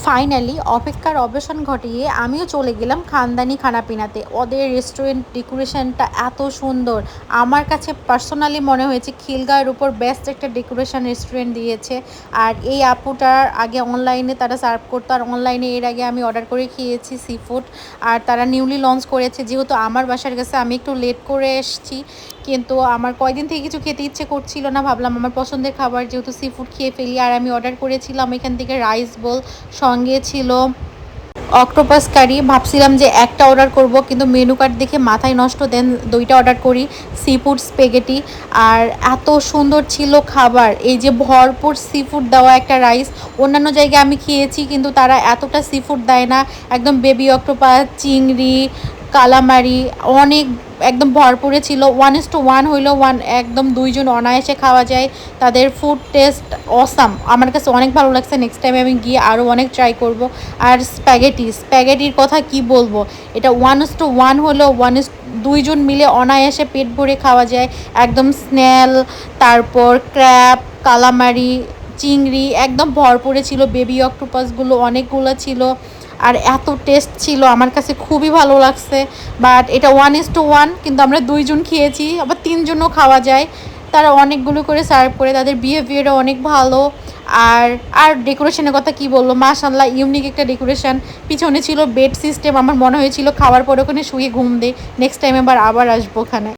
Finally অপেক্ষার অবসান ঘটিয়ে আমিও চলে গেলাম খানদানি খানাপিনাতে। ওদের রেস্টুরেন্ট ডেকোরেশনটা এত সুন্দর, আমার কাছে পার্সোনালি মনে হয়েছে খিলগাঁওয়ের উপর বেস্ট একটা ডেকোরেশন রেস্টুরেন্ট দিয়েছে। আর এই আপুটার আগে অনলাইনে তারা সার্ভ করতো, আর অনলাইনে এর আগে আমি অর্ডার করে খেয়েছি সি ফুড। আর তারা নিউলি লঞ্চ করেছে, যেহেতু আমার বাসার কাছে আমি একটু লেট করে এসেছি, কিন্তু আমার কয়দিন থেকে কিছু খেতে ইচ্ছে করছিল না, ভাবলাম আমার পছন্দের খাবার যেহেতু সি ফুড খেয়ে ফেলি। আর আমি অর্ডার করেছিলাম এখান থেকে রাইস বোল, সঙ্গে ছিল অক্টোপাস কারি। ভাবছিলাম যে একটা অর্ডার করব, কিন্তু মেনু কার্ড দেখে মাথায় নষ্ট, দেন দুইটা অর্ডার করি, সি ফুড স্পেগেটি। আর এত সুন্দর ছিল খাবার, এই যে ভরপুর সি ফুড দেওয়া একটা রাইস। অন্যান্য জায়গায় আমি খেয়েছি কিন্তু তারা এতটা সি ফুড দেয় না, একদম বেবি অক্টোপাস, চিংড়ি, কালামারি অনেক একদম ভরপুরে ছিল। 1:1 হইলো, একদম দুইজন অনায়াসে খাওয়া যায়। তাদের ফুড টেস্ট অসাম, আমার কাছে অনেক ভালো লাগছে। নেক্সট টাইমে আমি গিয়ে আরও অনেক ট্রাই করব। আর স্প্যাগেটির কথা কি বলবো, এটা 1:1 হলো, দুইজন মিলে অনায়াসে পেট ভরে খাওয়া যায়। একদম স্নেল, তারপর ক্র্যাব, কালামারি, চিংড়ি একদম ভরপুরে ছিল। বেবি অক্টোপাসগুলো অনেকগুলো ছিল, আর এত টেস্ট ছিল, আমার কাছে খুবই ভালো লাগছে। বাট এটা 1:1, কিন্তু আমরা দুইজন খেয়েছি, আবার তিনজনও খাওয়া যায়। তারা অনেকগুলো করে সার্ভ করে, তাদের বিহেভিয়ারও অনেক ভালো। আর আর ডেকোরেশনের কথা কি বলবো, মাশাআল্লাহ ইউনিক একটা ডেকোরেশন। পিছনে ছিল বেড সিস্টেম, আমার মনে হয়েছিল খাওয়ার পর ওখানে শুয়ে ঘুম দেই। নেক্সট টাইম আবার আসবো ওখানে।